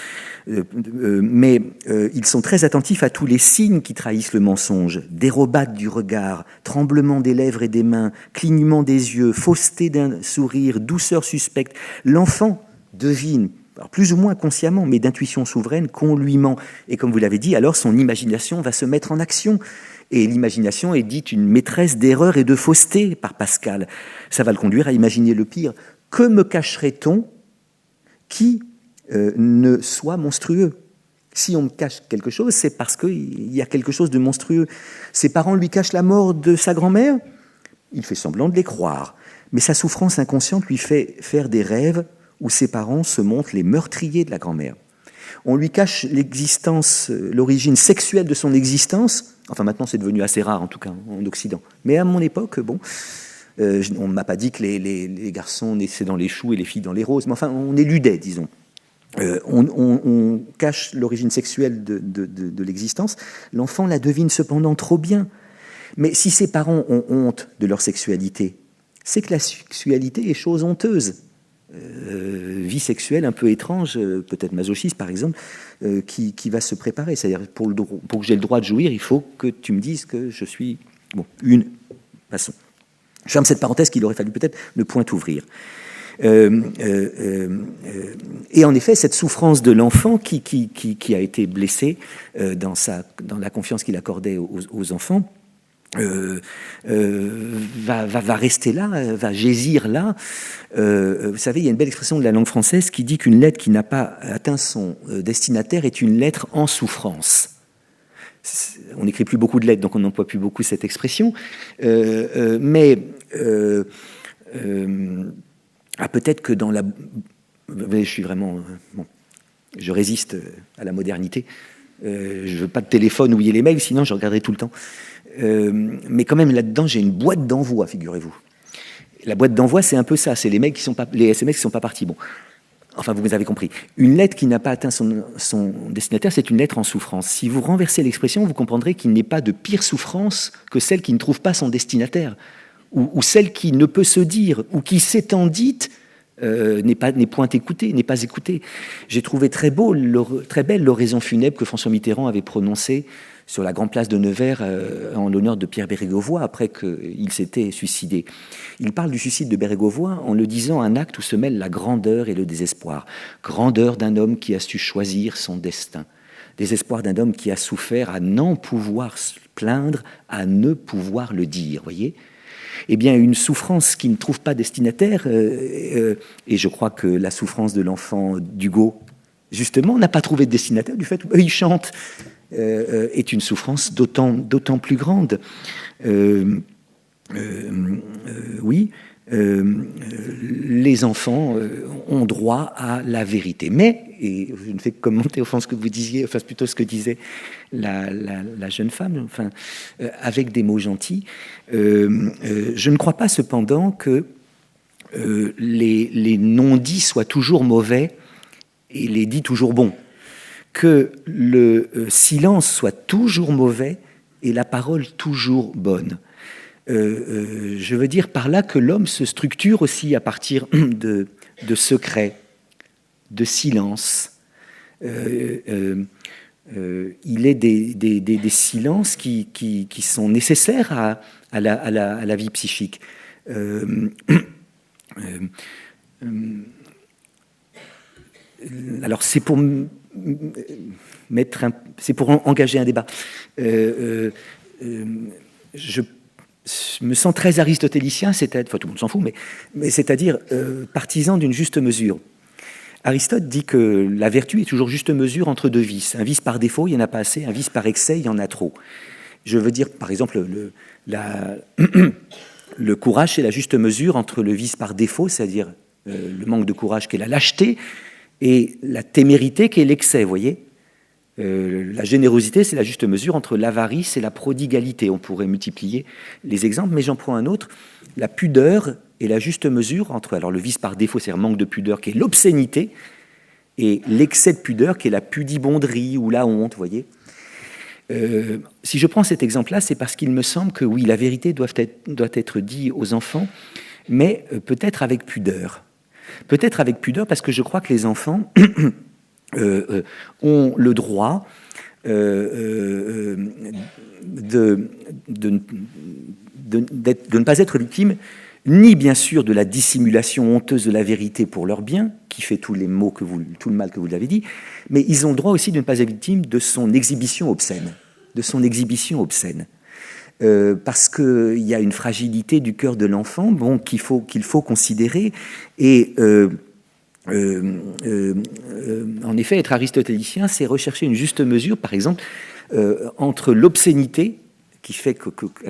Mais ils sont très attentifs à tous les signes qui trahissent le mensonge. Dérobade du regard, tremblement des lèvres et des mains, clignement des yeux, fausseté d'un sourire, douceur suspecte. L'enfant devine, alors plus ou moins consciemment, mais d'intuition souveraine, qu'on lui ment. Et comme vous l'avez dit, alors son imagination va se mettre en action. Et l'imagination est dite une maîtresse d'erreur et de fausseté par Pascal. Ça va le conduire à imaginer le pire. Que me cacherait-on qui ne soit monstrueux? Si on me cache quelque chose, c'est parce qu'il y a quelque chose de monstrueux. Ses parents lui cachent la mort de sa grand-mère, il fait semblant de les croire. Mais sa souffrance inconsciente lui fait faire des rêves où ses parents se montrent les meurtriers de la grand-mère. On lui cache l'existence, l'origine sexuelle de son existence. Enfin, maintenant, c'est devenu assez rare, en tout cas, en Occident. Mais à mon époque, bon, on ne m'a pas dit que les garçons naissaient dans les choux et les filles dans les roses. Mais enfin, on éludait, disons. On cache l'origine sexuelle de l'existence. L'enfant la devine cependant trop bien. Mais si ses parents ont honte de leur sexualité, c'est que la sexualité est chose honteuse. Vie sexuelle un peu étrange, peut-être masochiste par exemple, qui va se préparer. C'est-à-dire pour que j'ai le droit de jouir, il faut que tu me dises que je suis une. Passons. Je ferme cette parenthèse qu'il aurait fallu peut-être ne point ouvrir. Et en effet, cette souffrance de l'enfant qui a été blessé dans la confiance qu'il accordait aux enfants, va rester là, va gésir là. Vous savez, il y a une belle expression de la langue française qui dit qu'une lettre qui n'a pas atteint son destinataire est une lettre en souffrance. On n'écrit plus beaucoup de lettres, donc on n'emploie plus beaucoup cette expression. Mais peut-être que dans la... Je suis vraiment... je résiste à la modernité. Je ne veux pas de téléphone où il y a les mails, sinon je regarderai tout le temps. Mais quand même, là-dedans, j'ai une boîte d'envoi, figurez-vous. La boîte d'envoi, c'est un peu ça. C'est les SMS qui ne sont pas partis. Bon. Enfin, vous avez compris. Une lettre qui n'a pas atteint son destinataire, c'est une lettre en souffrance. Si vous renversez l'expression, vous comprendrez qu'il n'est pas de pire souffrance que celle qui ne trouve pas son destinataire, ou celle qui ne peut se dire, ou qui s'étant dite, n'est point écoutée, n'est pas écoutée. J'ai trouvé très belle l'oraison funèbre que François Mitterrand avait prononcée sur la grande place de Nevers en l'honneur de Pierre Bérégovoy après qu'il s'était suicidé. Il parle du suicide de Bérégovoy en le disant un acte où se mêlent la grandeur et le désespoir. Grandeur d'un homme qui a su choisir son destin. Désespoir d'un homme qui a souffert à n'en pouvoir se plaindre, à ne pouvoir le dire, voyez ? Eh bien, une souffrance qui ne trouve pas destinataire, et je crois que la souffrance de l'enfant d'Hugo, justement, n'a pas trouvé de destinataire du fait qu'il chante, est une souffrance d'autant plus grande. Oui, les enfants ont droit à la vérité. Mais, et je ne fais que commenter au fond ce que vous disiez, enfin plutôt ce que disait la jeune femme, enfin, avec des mots gentils, je ne crois pas cependant que les non-dits soient toujours mauvais et les dits toujours bons. Que le silence soit toujours mauvais et la parole toujours bonne. Je veux dire par là que l'homme se structure aussi à partir de secrets, de silence. Il est des silences qui sont nécessaires à la vie psychique. Alors c'est pour engager un débat. Je me sens très aristotélicien, c'est-à-dire, enfin, tout le monde s'en fout, mais c'est-à-dire partisan d'une juste mesure. Aristote dit que la vertu est toujours juste mesure entre deux vices. Un vice par défaut, il n'y en a pas assez. Un vice par excès, il y en a trop. Je veux dire, par exemple, le courage, c'est la juste mesure entre le vice par défaut, c'est-à-dire le manque de courage qui est la lâcheté, et la témérité qui est l'excès, vous voyez. La générosité, c'est la juste mesure entre l'avarice et la prodigalité. On pourrait multiplier les exemples, mais j'en prends un autre. La pudeur est la juste mesure entre, alors le vice par défaut, c'est un manque de pudeur qui est l'obscénité, et l'excès de pudeur qui est la pudibonderie ou la honte, vous voyez. Si je prends cet exemple-là, c'est parce qu'il me semble que oui, la vérité doit être dite aux enfants, mais peut-être avec pudeur. Peut-être avec pudeur parce que je crois que les enfants ont le droit de ne pas être victimes ni bien sûr de la dissimulation honteuse de la vérité pour leur bien, qui fait tout le mal que vous l'avez dit, mais ils ont le droit aussi de ne pas être victimes de son exhibition obscène. Parce qu'il y a une fragilité du cœur de l'enfant qu'il faut considérer. Et en effet, être aristotélicien, c'est rechercher une juste mesure, par exemple, entre l'obscénité, qui fait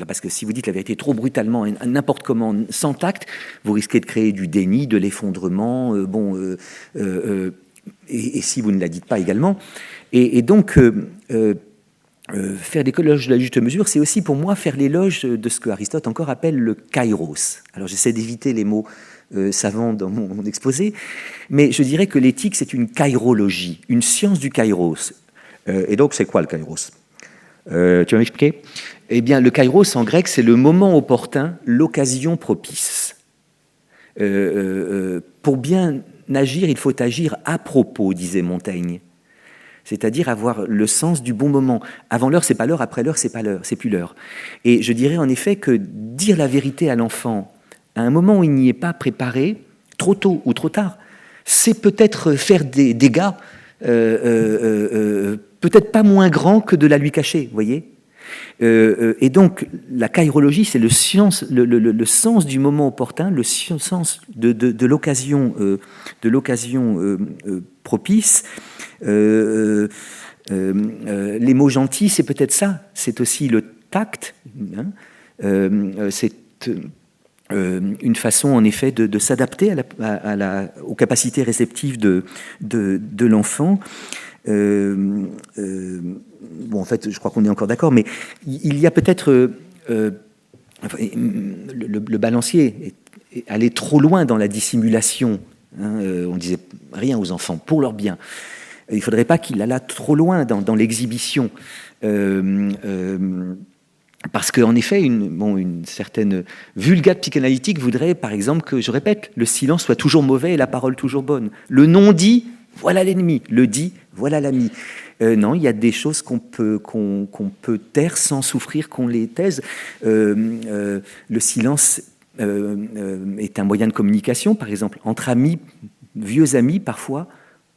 parce que si vous dites la vérité trop brutalement, n'importe comment, sans tact, vous risquez de créer du déni, de l'effondrement, et si vous ne la dites pas également. Et donc, faire l'éloge de la juste mesure, c'est aussi pour moi faire l'éloge de ce que Aristote encore appelle le kairos. Alors j'essaie d'éviter les mots savants dans mon exposé, mais je dirais que l'éthique, c'est une kairologie, une science du kairos. Et donc, c'est quoi le kairos ? Tu vas m'expliquer ? Eh bien, le kairos en grec, c'est le moment opportun, l'occasion propice. Pour bien agir, il faut agir à propos, disait Montaigne. C'est-à-dire avoir le sens du bon moment. Avant l'heure, c'est pas l'heure, après l'heure, c'est pas l'heure, c'est plus l'heure. Et je dirais en effet que dire la vérité à l'enfant à un moment où il n'y est pas préparé, trop tôt ou trop tard, c'est peut-être faire des dégâts, peut-être pas moins grands que de la lui cacher, vous voyez. Et donc, la kairologie, c'est le sens du moment opportun, le sens de l'occasion propice. Les mots gentils, c'est peut-être ça. C'est aussi le tact. C'est une façon, en effet, de s'adapter aux capacités réceptives de l'enfant. En fait, je crois qu'on est encore d'accord, mais il y a peut-être le balancier est allé trop loin dans la dissimulation. On disait rien aux enfants pour leur bien. Il ne faudrait pas qu'il allât trop loin dans l'exhibition. Parce qu'en effet, une certaine vulgate psychanalytique voudrait, par exemple, que, je répète, le silence soit toujours mauvais et la parole toujours bonne. Le non-dit, voilà l'ennemi. Le dit, voilà l'ami. Non, il y a des choses qu'on peut taire sans souffrir qu'on les taise. Le silence est un moyen de communication, par exemple, entre amis, vieux amis, parfois.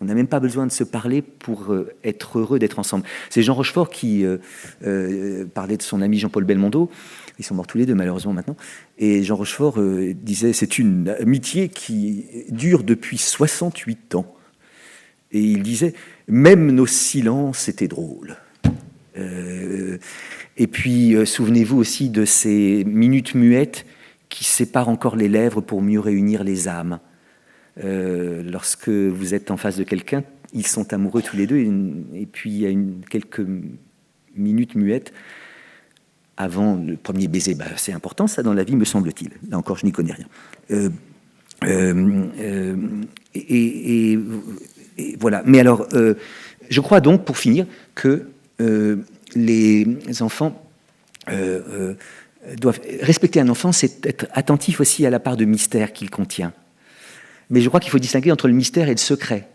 On n'a même pas besoin de se parler pour être heureux d'être ensemble. C'est Jean Rochefort qui parlait de son ami Jean-Paul Belmondo. Ils sont morts tous les deux, malheureusement, maintenant. Et Jean Rochefort disait « C'est une amitié qui dure depuis 68 ans. » Et il disait « Même nos silences étaient drôles. » Et puis, souvenez-vous aussi de ces minutes muettes qui séparent encore les lèvres pour mieux réunir les âmes. Lorsque vous êtes en face de quelqu'un, ils sont amoureux tous les deux, et puis il y a quelques minutes muettes avant le premier baiser. C'est important, ça, dans la vie, me semble-t-il. Là encore, je n'y connais rien. Et voilà. Mais alors, je crois donc, pour finir, que les enfants doivent respecter un enfant, c'est être attentif aussi à la part de mystère qu'il contient. Mais je crois qu'il faut distinguer entre le mystère et le secret.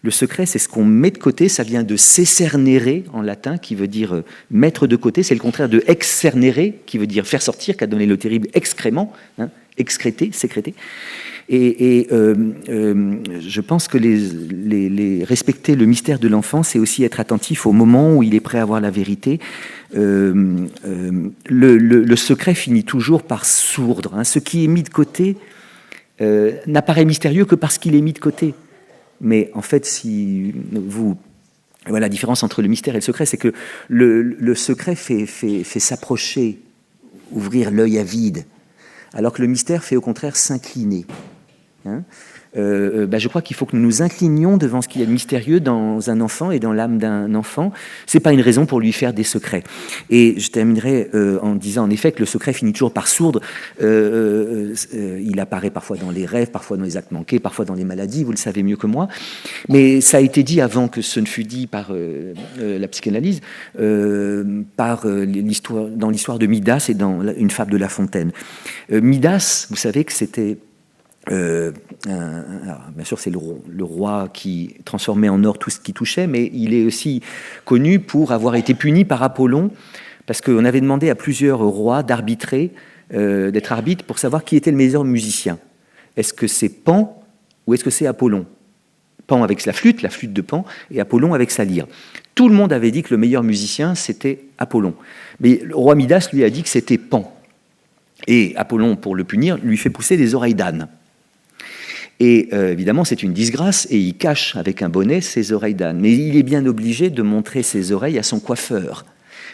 Le secret, c'est ce qu'on met de côté, ça vient de secernere en latin, qui veut dire mettre de côté, c'est le contraire de excernere, qui veut dire faire sortir, qu'a donné le terrible excrément, excréter, sécréter. Et je pense que respecter le mystère de l'enfant, c'est aussi être attentif au moment où il est prêt à voir la vérité. Le secret finit toujours par sourdre. Ce qui est mis de côté n'apparaît mystérieux que parce qu'il est mis de côté. Mais en fait, si vous... Voilà, la différence entre le mystère et le secret, c'est que le secret fait s'approcher, ouvrir l'œil avide, alors que le mystère fait au contraire s'incliner. hein, je crois qu'il faut que nous nous inclinions devant ce qu'il y a de mystérieux dans un enfant et dans l'âme d'un enfant. C'est pas une raison pour lui faire des secrets. Et je terminerai en disant en effet que le secret finit toujours par sourdre. Il apparaît parfois dans les rêves, parfois dans les actes manqués, parfois dans les maladies, vous le savez mieux que moi. Mais ça a été dit avant que ce ne fût dit par la psychanalyse, dans l'histoire de Midas et dans une fable de La Fontaine. Midas, vous savez que c'était... bien sûr, c'est le roi qui transformait en or tout ce qui touchait, mais il est aussi connu pour avoir été puni par Apollon, parce qu'on avait demandé à plusieurs rois d'arbitrer, d'être arbitre pour savoir qui était le meilleur musicien. Est-ce que c'est Pan ou est-ce que c'est Apollon? Pan avec la flûte de Pan, et Apollon avec sa lyre. Tout le monde avait dit que le meilleur musicien, c'était Apollon. Mais le roi Midas lui a dit que c'était Pan. Et Apollon, pour le punir, lui fait pousser des oreilles d'âne. Et évidemment, c'est une disgrâce, et il cache avec un bonnet ses oreilles d'âne. Mais il est bien obligé de montrer ses oreilles à son coiffeur.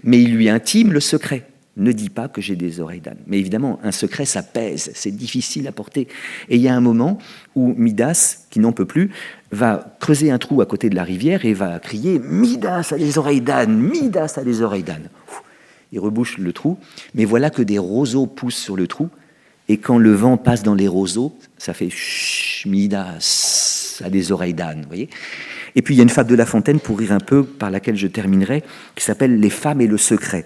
Mais il lui intime le secret. Ne dis pas que j'ai des oreilles d'âne. Mais évidemment, un secret, ça pèse, c'est difficile à porter. Et il y a un moment où Midas, qui n'en peut plus, va creuser un trou à côté de la rivière et va crier « Midas a des oreilles d'âne, Midas a des oreilles d'âne ». Il rebouche le trou, mais voilà que des roseaux poussent sur le trou. Et quand le vent passe dans les roseaux, ça fait chut, Midas a des oreilles d'âne, vous voyez. Et puis il y a une fable de La Fontaine, pour rire un peu, par laquelle je terminerai, qui s'appelle Les femmes et le secret.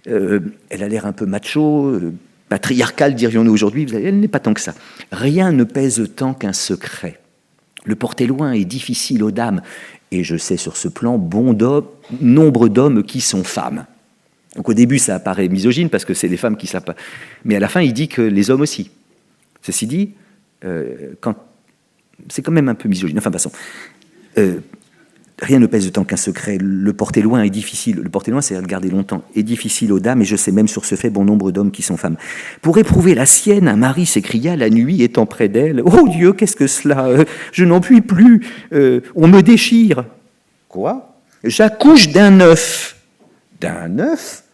Elle a l'air un peu macho, patriarcale, dirions-nous aujourd'hui. Elle n'est pas tant que ça. Rien ne pèse tant qu'un secret. Le porter loin est difficile aux dames. Et je sais sur ce plan, nombre d'hommes qui sont femmes. Donc au début, ça apparaît misogyne parce que c'est les femmes qui savent pas. Mais à la fin, il dit que les hommes aussi. Ceci dit, c'est quand même un peu misogyne. Enfin, passons. Rien ne pèse autant qu'un secret. Le porter loin est difficile. Le porter loin, c'est à le garder longtemps. Est difficile aux dames, et je sais même sur ce fait bon nombre d'hommes qui sont femmes. Pour éprouver la sienne, un mari s'écria la nuit étant près d'elle. Oh Dieu, qu'est-ce que cela? Je n'en puis plus. On me déchire. Quoi? J'accouche d'un œuf. D'un œuf?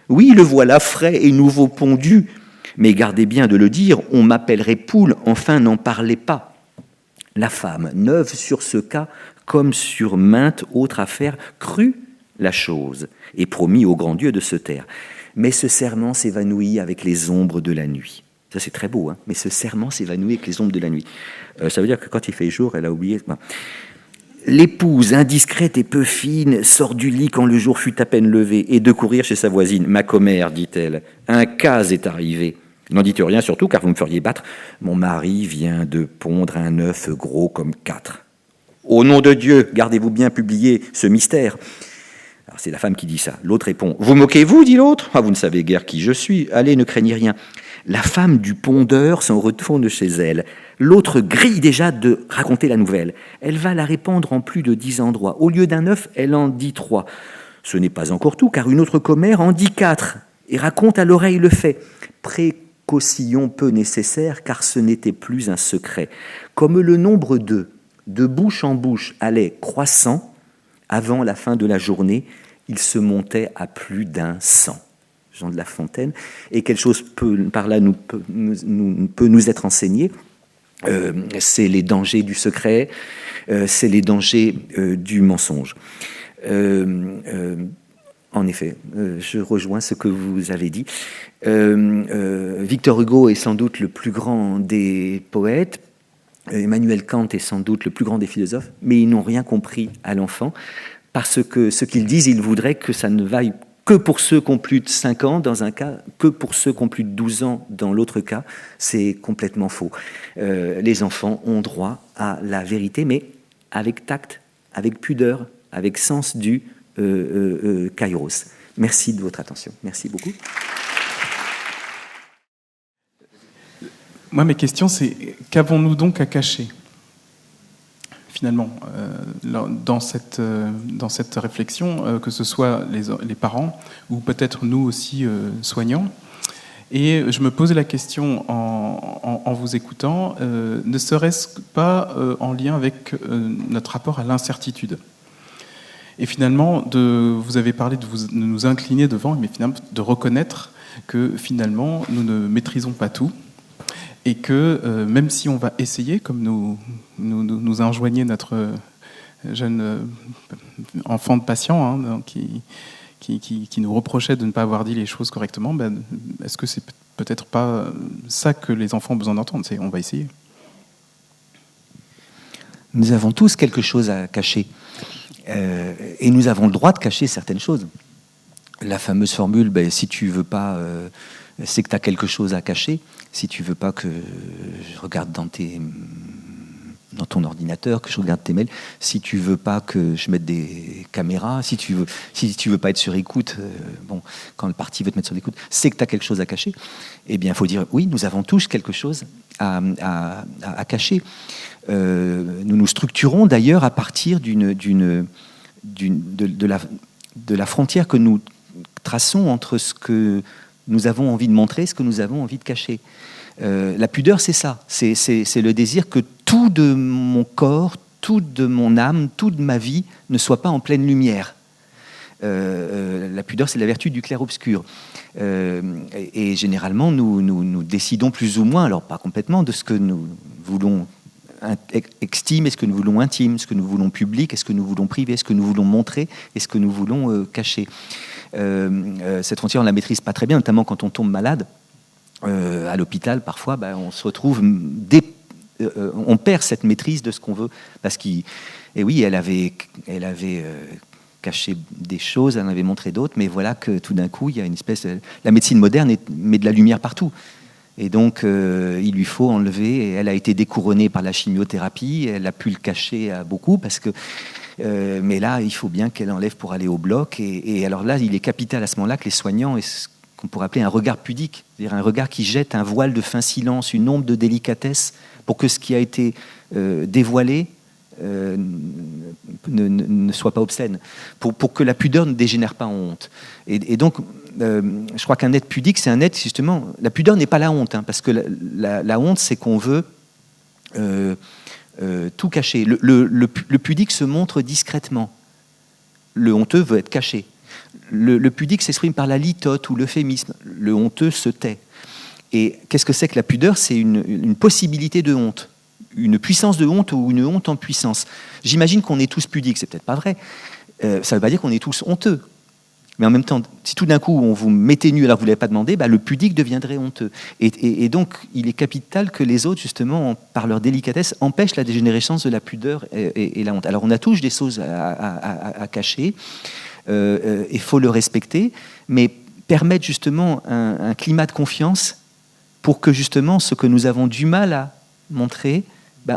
Oui, le voilà frais et nouveau pondu. Mais gardez bien de le dire, on m'appellerait poule, enfin n'en parlez pas. La femme, neuve sur ce cas, comme sur mainte autre affaire, crut la chose et promit au grand Dieu de se taire. Mais ce serment s'évanouit avec les ombres de la nuit. Ça, c'est très beau, hein, mais ce serment s'évanouit avec les ombres de la nuit. Ça veut dire que quand il fait jour, elle a oublié... L'épouse, indiscrète et peu fine, sort du lit quand le jour fut à peine levé, et de courir chez sa voisine. « Ma commère, dit-elle, un cas est arrivé. N'en dites rien surtout, car vous me feriez battre. Mon mari vient de pondre un œuf gros comme 4. Au nom de Dieu, gardez-vous bien publier ce mystère. » Alors c'est la femme qui dit ça. L'autre répond. « Vous moquez-vous, dit l'autre. Ah, vous ne savez guère qui je suis. Allez, ne craignez rien. » La femme du pondeur s'en retourne chez elle. L'autre grille déjà de raconter la nouvelle. Elle va la répandre en plus de 10 endroits. Au lieu d'un œuf, elle en dit 3. Ce n'est pas encore tout, car une autre commère en dit 4 et raconte à l'oreille le fait. Précaution peu nécessaire, car ce n'était plus un secret. Comme le nombre de bouche en bouche, allait croissant, avant la fin de la journée, il se montait à plus d'100. Jean de La Fontaine, et quelque chose par là peut nous être enseigné. C'est les dangers du secret, c'est les dangers du mensonge. En effet, je rejoins ce que vous avez dit. Victor Hugo est sans doute le plus grand des poètes, Emmanuel Kant est sans doute le plus grand des philosophes, mais ils n'ont rien compris à l'enfant, parce que ce qu'ils disent, ils voudraient que ça ne vaille que pour ceux qui ont plus de 5 ans dans un cas, que pour ceux qui ont plus de 12 ans dans l'autre cas. C'est complètement faux. Les enfants ont droit à la vérité, mais avec tact, avec pudeur, avec sens du kairos. Merci de votre attention. Merci beaucoup. Moi, mes questions, c'est qu'avons-nous donc à cacher ? Finalement, dans cette réflexion, que ce soit les parents ou peut-être nous aussi soignants. Et je me posais la question en vous écoutant, ne serait-ce pas en lien avec notre rapport à l'incertitude. Et finalement, vous avez parlé de nous incliner devant, mais finalement de reconnaître que finalement, nous ne maîtrisons pas tout. et que même si on va essayer, comme nous a enjoigné notre jeune enfant de patient, hein, qui nous reprochait de ne pas avoir dit les choses correctement, est-ce que c'est peut-être pas ça que les enfants ont besoin d'entendre, c'est on va essayer. Nous avons tous quelque chose à cacher. Et nous avons le droit de cacher certaines choses. La fameuse formule, si tu veux pas, c'est que tu as quelque chose à cacher. Si tu veux pas que je regarde dans ton ordinateur, que je regarde tes mails, si tu veux pas que je mette des caméras, si tu veux pas être sur écoute, quand le parti veut te mettre sur écoute, c'est que tu as quelque chose à cacher. Eh bien, il faut dire, oui, nous avons tous quelque chose à cacher. Nous nous structurons d'ailleurs à partir de la frontière que nous traçons entre ce que nous avons envie de montrer et ce que nous avons envie de cacher. La pudeur, c'est ça. C'est le désir que tout de mon corps, tout de mon âme, tout de ma vie ne soit pas en pleine lumière. La pudeur, c'est la vertu du clair-obscur. Et généralement, nous décidons plus ou moins, alors pas complètement, de ce que nous voulons extime, est-ce que nous voulons intime, est-ce que nous voulons public, est-ce que nous voulons privé, est-ce que nous voulons montrer, est-ce que nous voulons cacher. Cette frontière, on la maîtrise pas très bien, notamment quand on tombe malade. À l'hôpital, parfois, on se retrouve... on perd cette maîtrise de ce qu'on veut. Parce et oui, elle avait caché des choses, elle en avait montré d'autres, mais voilà que tout d'un coup, il y a une espèce... La médecine moderne met de la lumière partout. Et donc, il lui faut enlever. Et elle a été découronnée par la chimiothérapie. Elle a pu le cacher à beaucoup parce que... mais là, il faut bien qu'elle enlève pour aller au bloc. Et alors là, il est capital à ce moment-là que les soignants aient ce qu'on pourrait appeler un regard pudique, c'est-à-dire un regard qui jette un voile de fin silence, une ombre de délicatesse pour que ce qui a été dévoilé ne soit pas obscène, pour que la pudeur ne dégénère pas en honte. Et donc, je crois qu'un être pudique, c'est un être, justement... La pudeur n'est pas la honte, parce que la honte, c'est qu'on veut tout cacher. Le pudique se montre discrètement. Le honteux veut être caché. Le pudique s'exprime par la litote ou l'euphémisme. Le honteux se tait. Et qu'est-ce que c'est que la pudeur ? C'est une possibilité de honte. Une puissance de honte ou une honte en puissance. J'imagine qu'on est tous pudiques, c'est peut-être pas vrai. Ça ne veut pas dire qu'on est tous honteux. Mais en même temps, si tout d'un coup on vous mettez nu alors que vous ne l'avez pas demandé, le pudique deviendrait honteux. Et donc, il est capital que les autres, justement, par leur délicatesse, empêchent la dégénérescence de la pudeur et la honte. Alors, on a tous des choses à cacher. Il faut le respecter, mais permettre justement un climat de confiance pour que justement ce que nous avons du mal à montrer,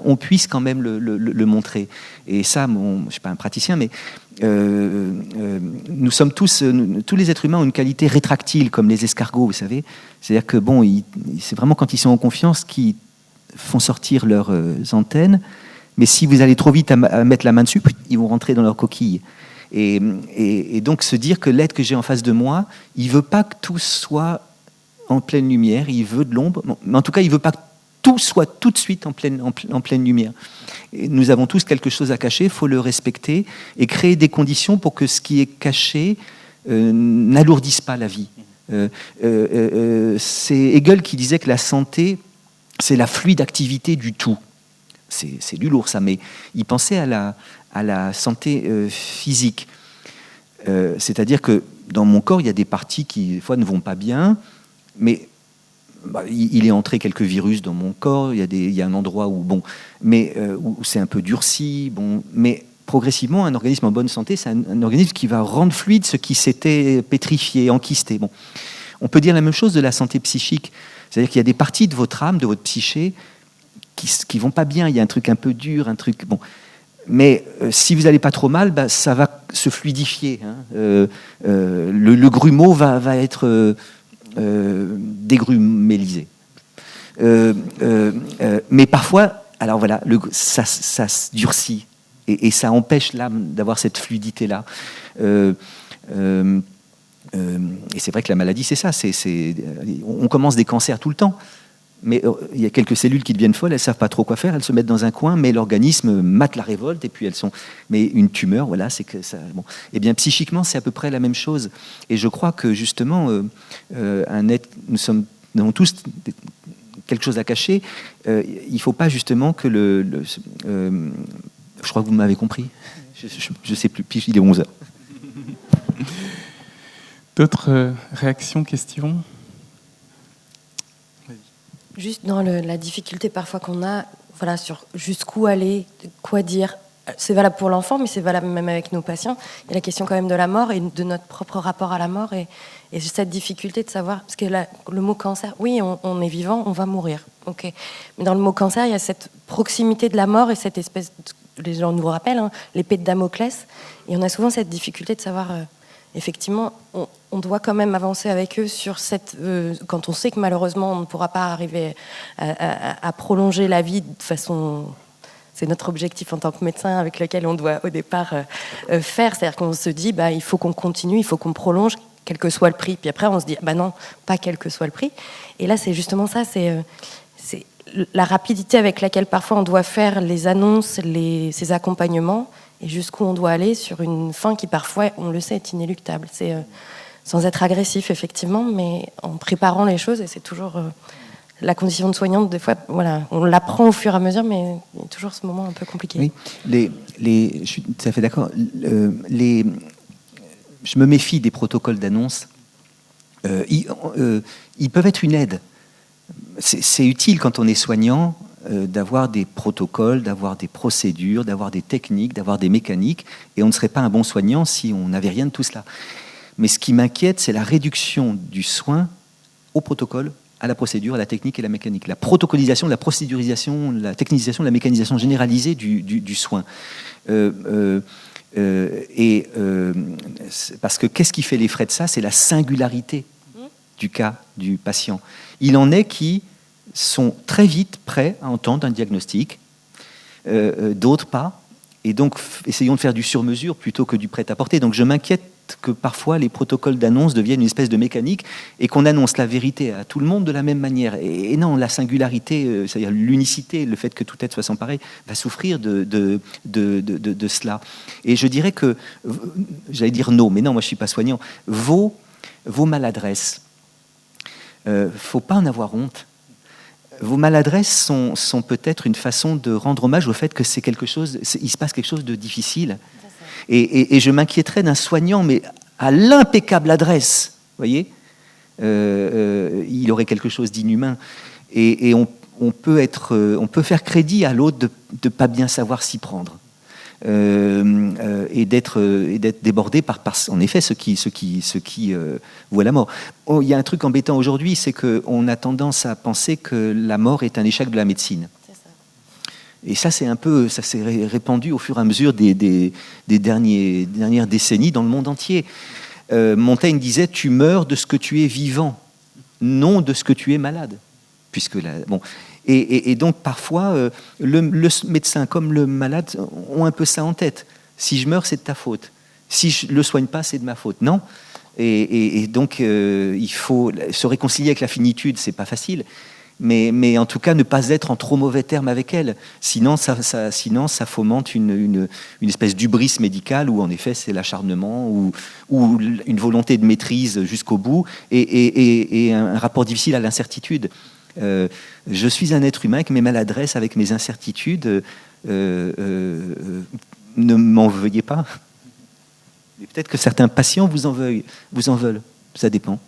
on puisse quand même le montrer. Et ça, je ne suis pas un praticien, mais nous sommes tous les êtres humains ont une qualité rétractile, comme les escargots, vous savez. C'est-à-dire que c'est vraiment quand ils sont en confiance qu'ils font sortir leurs antennes, mais si vous allez trop vite à mettre la main dessus, ils vont rentrer dans leur coquille. Et donc se dire que l'être que j'ai en face de moi, il veut pas que tout soit en pleine lumière, il veut de l'ombre, mais en tout cas il veut pas que tout soit tout de suite en pleine lumière. Et nous avons tous quelque chose à cacher, il faut le respecter et créer des conditions pour que ce qui est caché n'alourdisse pas la vie. C'est Hegel qui disait que la santé, c'est la fluide activité du tout. C'est du lourd ça, mais il pensait à la santé physique. C'est-à-dire que dans mon corps, il y a des parties qui, des fois, ne vont pas bien, mais il est entré quelques virus dans mon corps, il y a un endroit où c'est un peu durci, mais progressivement, un organisme en bonne santé, c'est un organisme qui va rendre fluide ce qui s'était pétrifié, enquisté. On peut dire la même chose de la santé psychique. C'est-à-dire qu'il y a des parties de votre âme, de votre psyché, qui vont pas bien. Il y a un truc un peu dur, un truc... Mais si vous n'allez pas trop mal, ça va se fluidifier. Le grumeau va être dégrumélisé. Mais parfois, alors voilà, ça se durcit et ça empêche l'âme d'avoir cette fluidité-là. Et c'est vrai que la maladie, c'est ça. On commence des cancers tout le temps. Mais il y a quelques cellules qui deviennent folles, elles ne savent pas trop quoi faire, elles se mettent dans un coin, mais l'organisme mate la révolte, et puis elles sont... Mais une tumeur, voilà, c'est que ça... Eh bien, psychiquement, c'est à peu près la même chose. Et je crois que, justement, nous avons tous quelque chose à cacher, il ne faut pas justement que je crois que vous m'avez compris. Je ne sais plus, puis il est 11h. D'autres réactions, questions? Juste dans la difficulté parfois qu'on a, voilà, sur jusqu'où aller, quoi dire. C'est valable pour l'enfant, mais c'est valable même avec nos patients. Il y a la question quand même de la mort et de notre propre rapport à la mort et cette difficulté de savoir, parce que le mot cancer, oui, on est vivant, on va mourir, ok. Mais dans le mot cancer, il y a cette proximité de la mort et cette espèce, les gens nous rappellent, hein, l'épée de Damoclès, et on a souvent cette difficulté de savoir, effectivement, on doit quand même avancer avec eux sur cette, quand on sait que malheureusement on ne pourra pas arriver à prolonger la vie de façon. C'est notre objectif en tant que médecin avec lequel on doit au départ faire. C'est-à-dire qu'on se dit, il faut qu'on continue, il faut qu'on prolonge, quel que soit le prix. Puis après, on se dit, non, pas quel que soit le prix. Et là, c'est justement ça, c'est la rapidité avec laquelle parfois on doit faire les annonces, ces accompagnements, et jusqu'où on doit aller sur une fin qui parfois, on le sait, est inéluctable. C'est sans être agressif, effectivement, mais en préparant les choses, et c'est toujours... la condition de soignante, des fois, voilà, on l'apprend au fur et à mesure, mais il y a toujours ce moment un peu compliqué. Oui, je suis tout à fait d'accord. Je me méfie des protocoles d'annonce. Ils peuvent être une aide. C'est utile quand on est soignant d'avoir des protocoles, d'avoir des procédures, d'avoir des techniques, d'avoir des mécaniques, et on ne serait pas un bon soignant si on n'avait rien de tout cela. Mais ce qui m'inquiète, c'est la réduction du soin au protocole, à la procédure, à la technique et la mécanique. La protocolisation, la procédurisation, la technisation, la mécanisation généralisée du soin. Parce que qu'est-ce qui fait les frais de ça? C'est la singularité du cas du patient. Il en est qui sont très vite prêts à entendre un diagnostic, d'autres pas, et donc essayons de faire du sur-mesure plutôt que du prêt-à-porter. Donc je m'inquiète que parfois les protocoles d'annonce deviennent une espèce de mécanique et qu'on annonce la vérité à tout le monde de la même manière. Et non, la singularité, c'est-à-dire l'unicité, le fait que tout être soit sans pareil, va souffrir de cela. Et je dirais que, j'allais dire non, mais non, moi je ne suis pas soignant, vos maladresses, faut pas en avoir honte. Vos maladresses sont peut-être une façon de rendre hommage au fait que il se passe quelque chose de difficile. Et je m'inquiéterais d'un soignant, mais à l'impeccable adresse, voyez, il aurait quelque chose d'inhumain. Et on peut faire crédit à l'autre de ne pas bien savoir s'y prendre. Et d'être débordé par en effet ce qui voit la mort. Il y a un truc embêtant aujourd'hui, c'est qu'on a tendance à penser que la mort est un échec de la médecine. Et ça s'est répandu au fur et à mesure des dernières décennies dans le monde entier. Montaigne disait « Tu meurs de ce que tu es vivant, non de ce que tu es malade. » Et donc parfois, le médecin comme le malade ont un peu ça en tête. Si je meurs, c'est de ta faute. Si je ne le soigne pas, c'est de ma faute. Non. Et donc, il faut se réconcilier avec la finitude, c'est pas facile. Mais en tout cas, ne pas être en trop mauvais termes avec elle. Sinon, ça fomente une espèce d'hubris médicale où, en effet, c'est l'acharnement ou une volonté de maîtrise jusqu'au bout et un rapport difficile à l'incertitude. Je suis un être humain avec mes maladresses, avec mes incertitudes. Ne m'en veuillez pas. Mais peut-être que certains patients vous en veulent. Ça dépend.